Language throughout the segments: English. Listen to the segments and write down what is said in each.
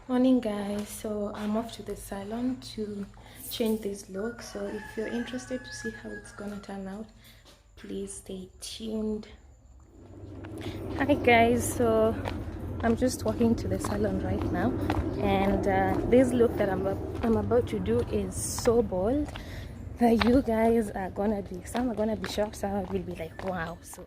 Morning guys, so I'm off to the salon to change this look. So if you're interested to see how it's gonna turn out, please stay tuned. Hi guys, so I'm just walking to the salon right now, and this look that I'm about to do is so bold that you guys are gonna be, some are gonna be shocked, some will be like wow. So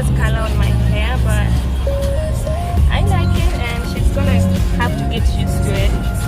this color on my hair, but I like it and she's gonna have to get used to it.